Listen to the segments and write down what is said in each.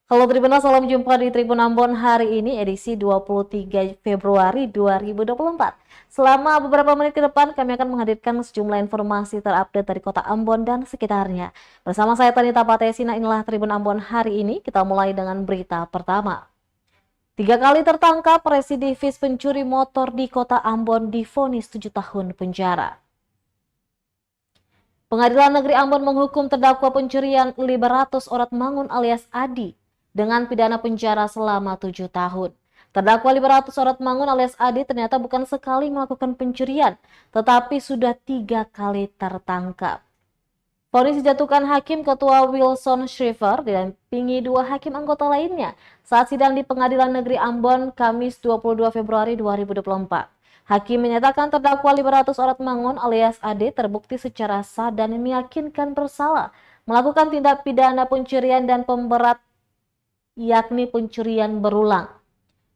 Halo Tribuners, salam jumpa di Tribun Ambon hari ini edisi 23 Februari 2024. Selama beberapa menit ke depan kami akan menghadirkan sejumlah informasi terupdate dari kota Ambon dan sekitarnya. Bersama saya Tanita Patesina, inilah Tribun Ambon hari ini. Kita mulai dengan berita pertama. 3 kali tertangkap residivis pencuri motor di kota Ambon divonis 7 tahun penjara. Pengadilan Negeri Ambon menghukum terdakwa pencurian Liberatus Orat Mangun alias Adi dengan pidana penjara selama 7 tahun. Terdakwa Liberatus Orat Mangun alias Adi ternyata bukan sekali melakukan pencurian, tetapi sudah 3 kali tertangkap. Vonis dijatuhkan Hakim Ketua Wilson Shriver didampingi 2 hakim anggota lainnya saat sidang di Pengadilan Negeri Ambon Kamis 22 Februari 2024. Hakim menyatakan terdakwa Liberatus Orat Mangun alias Ade terbukti secara sah dan meyakinkan bersalah melakukan tindak pidana pencurian dan pemberat, yakni pencurian berulang,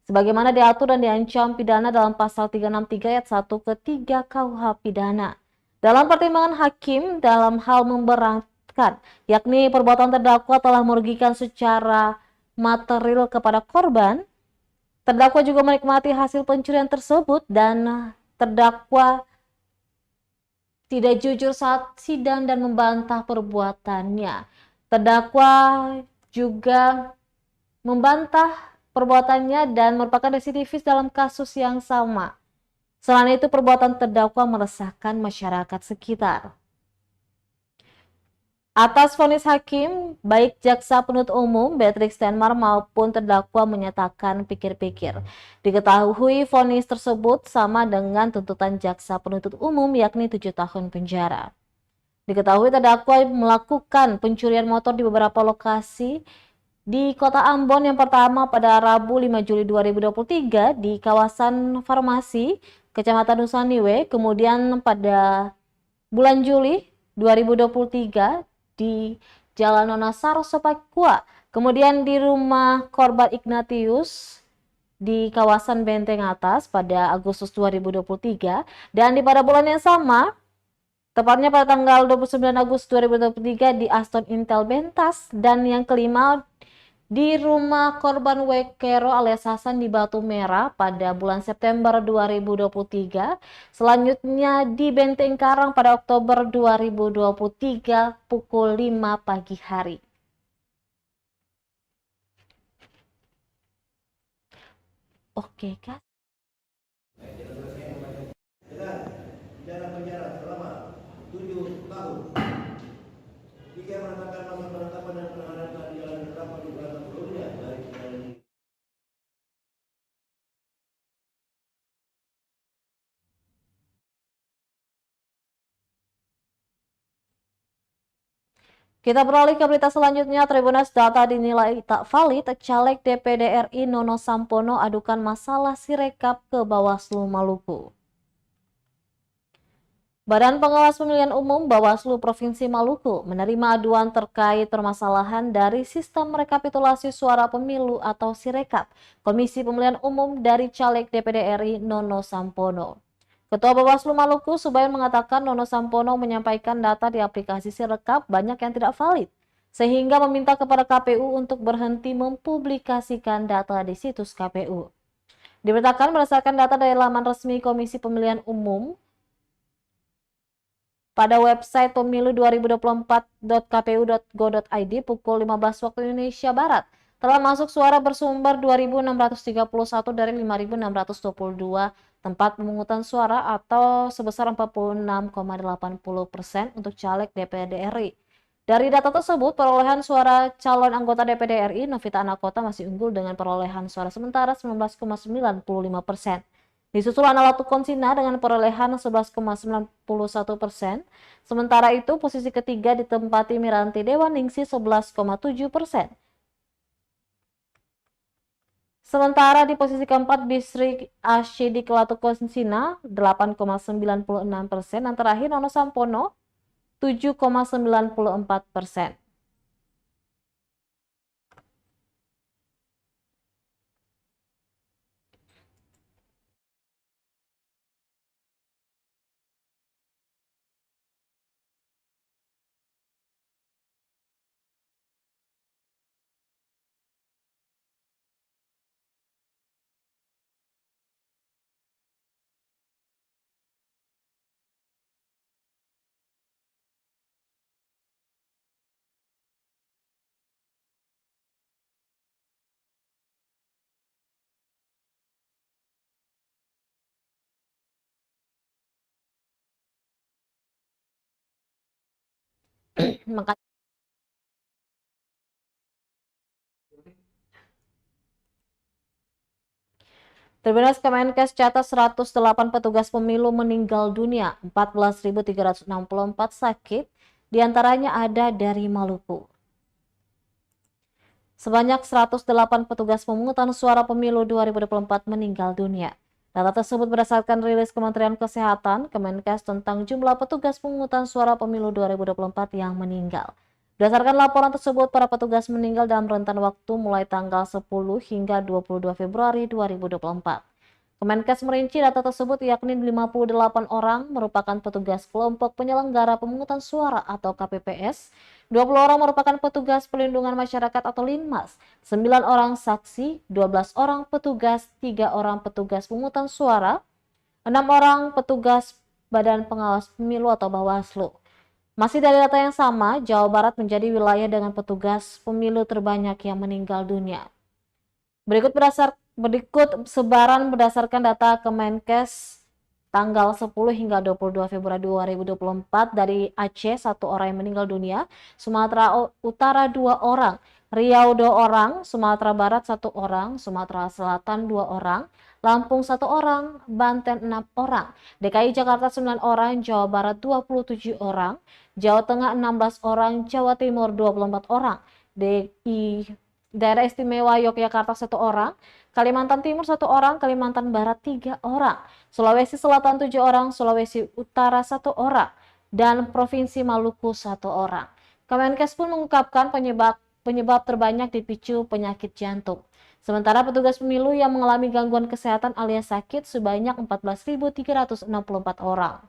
sebagaimana diatur dan diancam pidana dalam pasal 363 ayat 1 ke 3 KUH pidana. Dalam pertimbangan hakim dalam hal memberatkan, yakni perbuatan terdakwa telah merugikan secara material kepada korban, terdakwa juga menikmati hasil pencurian tersebut dan terdakwa tidak jujur saat sidang dan membantah perbuatannya. Terdakwa juga membantah perbuatannya dan merupakan residivis dalam kasus yang sama. Selain itu, perbuatan terdakwa meresahkan masyarakat sekitar. Atas vonis hakim, baik jaksa penuntut umum Beatrix Tenmar maupun terdakwa menyatakan pikir-pikir. Diketahui vonis tersebut sama dengan tuntutan jaksa penuntut umum yakni 7 tahun penjara. Diketahui terdakwa melakukan pencurian motor di beberapa lokasi di Kota Ambon. Yang pertama pada Rabu 5 Juli 2023 di kawasan Farmasi, Kecamatan Nusaniwe. Kemudian pada bulan Juli 2023 di Jalan Nona Sarso Papua. Kemudian di rumah korban Ignatius di kawasan Benteng Atas pada Agustus 2023. Dan pada bulan yang sama, tepatnya pada tanggal 29 Agustus 2023 di Aston Intel Bentas. Dan yang kelima di rumah korban Wekero alias Hasan di Batu Merah pada bulan September 2023. Selanjutnya di Benteng Karang pada Oktober 2023 pukul 5 pagi hari. Oke, Kak. Dengan pidana penjara selama 7 tahun. Jika menetapkan masa penetapan dan penahanan telah dijalani terdakwa di bulan sebelumnya dari pidana ini. Kita beralih ke berita selanjutnya. Tribuners, data dinilai tak valid. Caleg DPD RI Nono Sampono adukan masalah Sirekap ke Bawaslu Maluku. Badan Pengawas Pemilihan Umum Bawaslu Provinsi Maluku menerima aduan terkait permasalahan dari sistem rekapitulasi suara pemilu atau Sirekap Komisi Pemilihan Umum dari caleg DPD RI Nono Sampono. Ketua Bawaslu Maluku Subayan mengatakan Nono Sampono menyampaikan data di aplikasi Sirekap banyak yang tidak valid, sehingga meminta kepada KPU untuk berhenti mempublikasikan data di situs KPU. Diberitakan berdasarkan data dari laman resmi Komisi Pemilihan Umum pada website pemilu2024.kpu.go.id pukul 15 waktu Indonesia Barat, telah masuk suara bersumber 2.631 dari 5.622 tempat pemungutan suara atau sebesar 46,80% untuk caleg DPD RI. Dari data tersebut, perolehan suara calon anggota DPD RI Novita Anakota masih unggul dengan perolehan suara sementara 19,95%. Disusul Analatu Konsina dengan perolehan 11,91%. Sementara itu, posisi ketiga ditempati Miranti Dewaningsi 11,7%. Sementara di posisi keempat Bisri Ashidik Latu Konsina 8,96%. Dan terakhir Nono Sampono 7,94%. Maka Tribunnews Kemenkes catat 108 petugas pemilu meninggal dunia, 14.364 sakit, diantaranya ada dari Maluku. Sebanyak 108 petugas pemungutan suara pemilu 2024 meninggal dunia. Data tersebut berdasarkan rilis Kementerian Kesehatan, Kemenkes tentang jumlah petugas pemungutan suara pemilu 2024 yang meninggal. Berdasarkan laporan tersebut, para petugas meninggal dalam rentan waktu mulai tanggal 10 hingga 22 Februari 2024. Kemenkes merinci data tersebut yakni 58 orang merupakan petugas kelompok penyelenggara pemungutan suara atau KPPS, 20 orang merupakan petugas pelindungan masyarakat atau Linmas, 9 orang saksi, 12 orang petugas, 3 orang petugas pemungutan suara, 6 orang petugas Badan Pengawas Pemilu atau Bawaslu. Masih dari data yang sama, Jawa Barat menjadi wilayah dengan petugas pemilu terbanyak yang meninggal dunia. Berikut sebaran berdasarkan data Kemenkes tanggal 10 hingga 22 Februari 2024 dari Aceh 1 orang yang meninggal dunia, Sumatera Utara 2 orang, Riau 2 orang, Sumatera Barat 1 orang, Sumatera Selatan 2 orang, Lampung 1 orang, Banten 6 orang, DKI Jakarta 9 orang, Jawa Barat 27 orang, Jawa Tengah 16 orang, Jawa Timur 24 orang, Daerah Istimewa Yogyakarta 1 orang, Kalimantan Timur 1 orang, Kalimantan Barat 3 orang, Sulawesi Selatan 7 orang, Sulawesi Utara 1 orang, dan Provinsi Maluku 1 orang. Kemenkes pun mengungkapkan penyebab terbanyak dipicu penyakit jantung. Sementara petugas pemilu yang mengalami gangguan kesehatan alias sakit sebanyak 14.364 orang.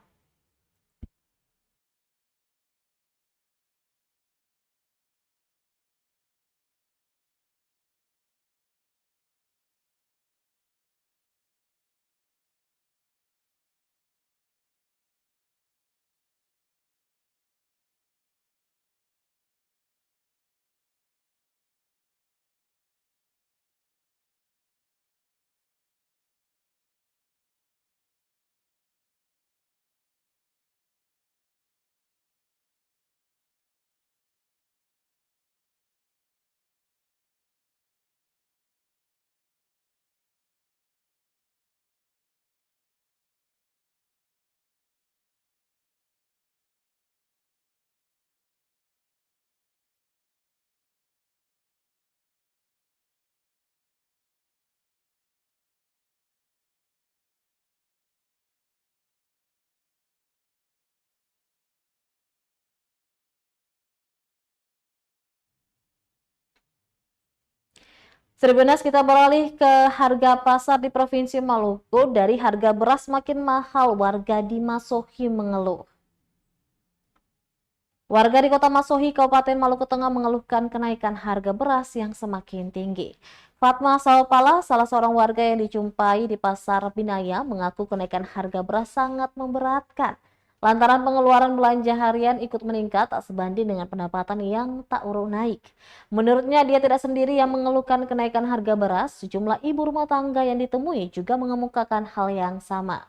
Tribunnews kita beralih ke harga pasar di Provinsi Maluku. Dari harga beras makin mahal, warga di Masohi mengeluh. Warga di Kota Masohi, Kabupaten Maluku Tengah mengeluhkan kenaikan harga beras yang semakin tinggi. Fatma Saupala, salah seorang warga yang dijumpai di Pasar Binaya, mengaku kenaikan harga beras sangat memberatkan. Lantaran pengeluaran belanja harian ikut meningkat tak sebanding dengan pendapatan yang tak urung naik. Menurutnya dia tidak sendiri yang mengeluhkan kenaikan harga beras, sejumlah ibu rumah tangga yang ditemui juga mengemukakan hal yang sama.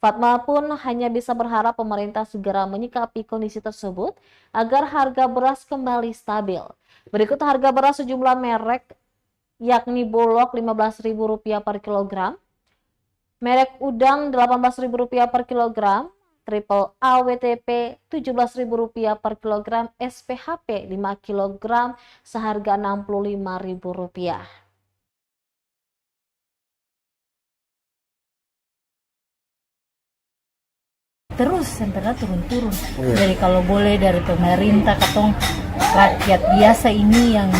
Fatma pun hanya bisa berharap pemerintah segera menyikapi kondisi tersebut agar harga beras kembali stabil. Berikut harga beras sejumlah merek yakni Bulog Rp15.000 per kilogram, merek udang Rp18.000 per kilogram, Triple A WTP Rp17.000 per kilogram, SPHP 5 kg seharga Rp65.000. Terus sebenarnya turun-turun. Jadi kalau boleh dari pemerintah katong rakyat biasa ini yang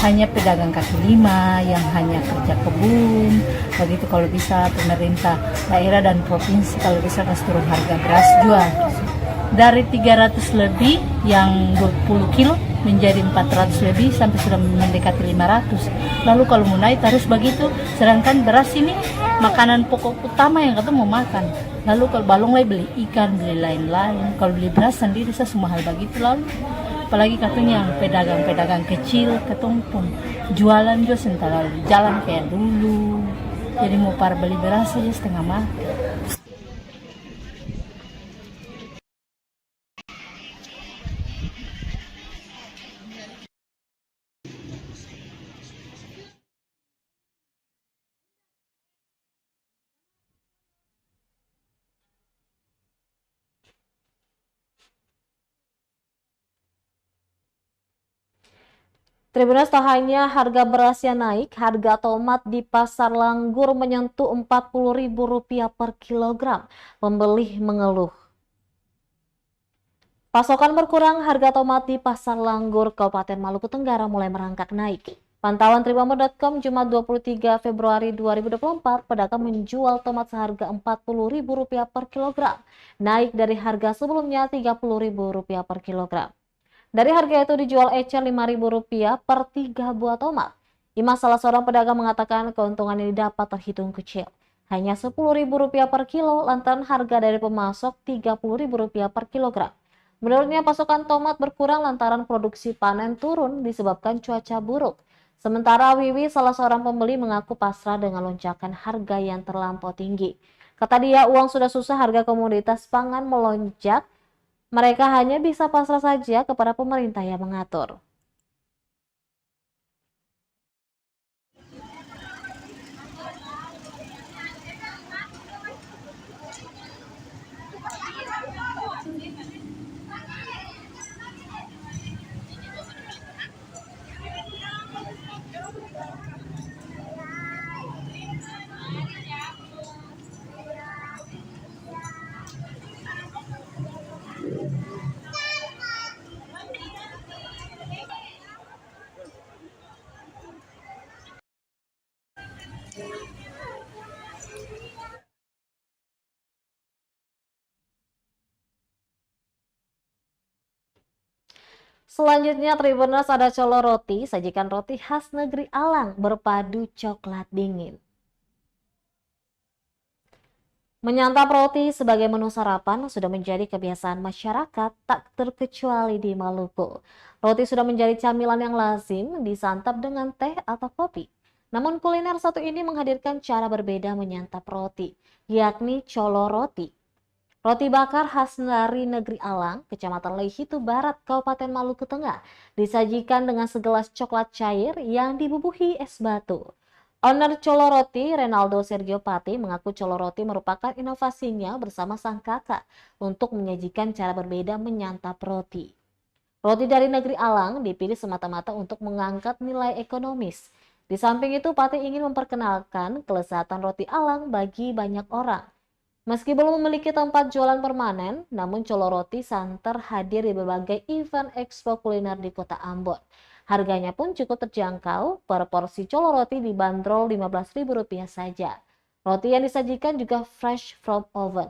hanya pedagang kaki lima, yang hanya kerja kebun, begitu kalau bisa pemerintah daerah dan provinsi kalau bisa kasih turun harga beras jual. Dari 300 lebih yang 20 kilo menjadi 400 lebih sampai sudah mendekati 500. Lalu kalau mau naik harus begitu, sedangkan beras ini makanan pokok utama yang katong mau makan. Lalu kalau balong lagi beli ikan, beli lain-lain. Kalau beli beras sendiri semua hal begitu lalu. Apalagi katanya yang pedagang-pedagang kecil, katong pun jualan juga sentara jalan kayak dulu. Jadi mau par beli beras saja setengah mati. Tribuners, tak hanya harga beras yang naik, harga tomat di pasar Langgur menyentuh Rp40.000 per kilogram. Pembeli mengeluh. Pasokan berkurang, harga tomat di pasar Langgur, Kabupaten Maluku Tenggara mulai merangkak naik. Pantauan Tribunmer.com Jumat 23 Februari 2024, pedagang menjual tomat seharga Rp40.000 per kilogram, naik dari harga sebelumnya Rp30.000 per kilogram. Dari harga itu dijual ecer Rp5.000 per 3 buah tomat. Imas, salah seorang pedagang, mengatakan keuntungan ini dapat terhitung kecil. Hanya Rp10.000 per kilo, lantaran harga dari pemasok Rp30.000 per kilogram. Menurutnya, pasokan tomat berkurang lantaran produksi panen turun disebabkan cuaca buruk. Sementara Wiwi, salah seorang pembeli, mengaku pasrah dengan lonjakan harga yang terlampau tinggi. Kata dia, uang sudah susah, harga komoditas pangan melonjak. Mereka hanya bisa pasrah saja kepada pemerintah yang mengatur. Selanjutnya, Tribuners, ada colo roti, sajikan roti khas negeri Alang berpadu coklat dingin. Menyantap roti sebagai menu sarapan sudah menjadi kebiasaan masyarakat, tak terkecuali di Maluku. Roti sudah menjadi camilan yang lazim disantap dengan teh atau kopi. Namun kuliner satu ini menghadirkan cara berbeda menyantap roti, yakni colo roti. Roti bakar khas dari negeri Alang, Kecamatan Leihitu Barat, Kabupaten Maluku Tengah, disajikan dengan segelas coklat cair yang dibubuhi es batu. Owner Colo Roti, Renaldo Sergio Pati, mengaku Colo Roti merupakan inovasinya bersama sang kakak untuk menyajikan cara berbeda menyantap roti. Roti dari negeri Alang dipilih semata-mata untuk mengangkat nilai ekonomis. Di samping itu, Pati ingin memperkenalkan kelezatan roti Alang bagi banyak orang. Meski belum memiliki tempat jualan permanen, namun Colo Roti santer hadir di berbagai event expo kuliner di kota Ambon. Harganya pun cukup terjangkau, per porsi Colo Roti dibanderol Rp15.000 saja. Roti yang disajikan juga fresh from oven.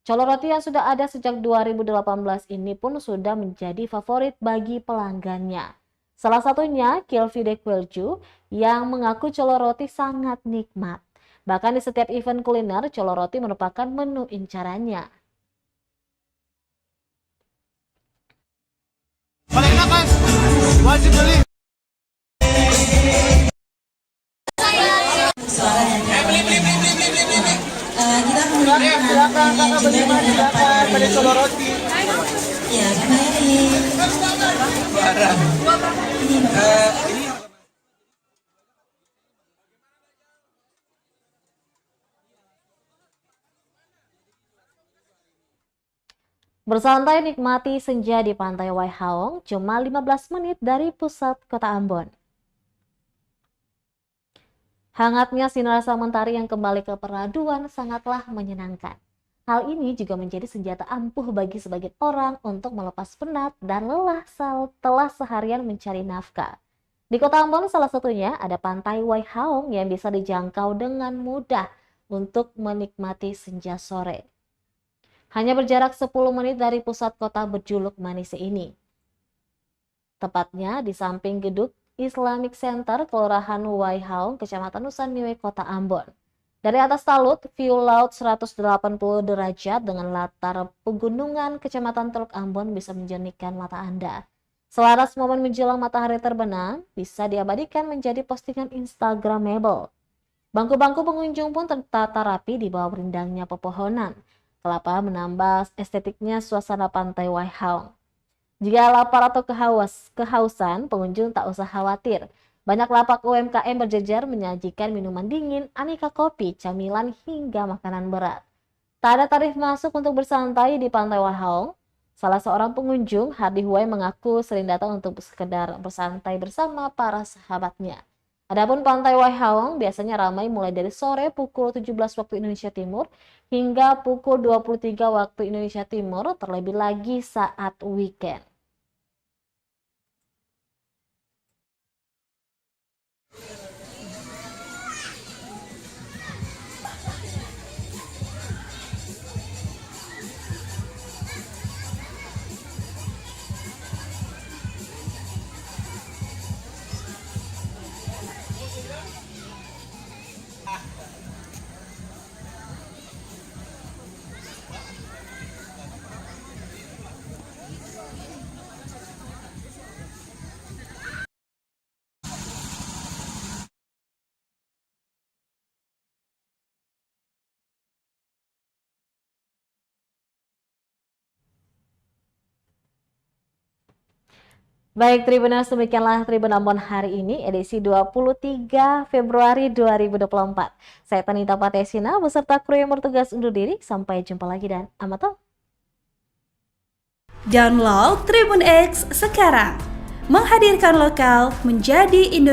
Colo Roti yang sudah ada sejak 2018 ini pun sudah menjadi favorit bagi pelanggannya. Salah satunya Kilvi Dekwelju yang mengaku Colo Roti sangat nikmat. Bahkan di setiap event kuliner, Colo Roti merupakan menu incarannya. Paling enak kan? Wajib beli. Kita menggunakan Silakan kakak bagaimana silakan pada Colo Roti. ya kemarin Barang. Ini Bersantai nikmati senja di Pantai Waihaong cuma 15 menit dari pusat kota Ambon. Hangatnya sinar sang mentari yang kembali ke peraduan sangatlah menyenangkan. Hal ini juga menjadi senjata ampuh bagi sebagian orang untuk melepas penat dan lelah setelah seharian mencari nafkah. Di kota Ambon salah satunya ada Pantai Waihaong yang bisa dijangkau dengan mudah untuk menikmati senja sore. Hanya berjarak 10 menit dari pusat kota berjuluk Manise ini. Tepatnya di samping gedung Islamic Center, Kelurahan Waihaong, Kecamatan Nusa Niue, Kota Ambon. Dari atas talut, view laut 180 derajat dengan latar pegunungan Kecamatan Teluk Ambon bisa menjernihkan mata Anda. Selaras momen menjelang matahari terbenam, bisa diabadikan menjadi postingan Instagramable. Bangku-bangku pengunjung pun tertata rapi di bawah rindangnya pepohonan. Kelapa menambah estetiknya suasana Pantai Waihaong. Jika lapar atau kehausan, pengunjung tak usah khawatir. Banyak lapak UMKM berjejer menyajikan minuman dingin, aneka kopi, camilan, hingga makanan berat. Tak ada tarif masuk untuk bersantai di Pantai Waihaong. Salah seorang pengunjung, Hardy Huai, mengaku sering datang untuk sekedar bersantai bersama para sahabatnya. Adapun Pantai Wai Hawang biasanya ramai mulai dari sore pukul 17 waktu Indonesia Timur hingga pukul 23 waktu Indonesia Timur, terlebih lagi saat weekend. Baik Tribuners, demikianlah Tribun Ambon hari ini edisi 23 Februari 2024. Saya Tanita Patesina beserta kru yang bertugas undur diri. Sampai jumpa lagi dan amato. Download Tribun X sekarang. Menghadirkan lokal menjadi Indonesia.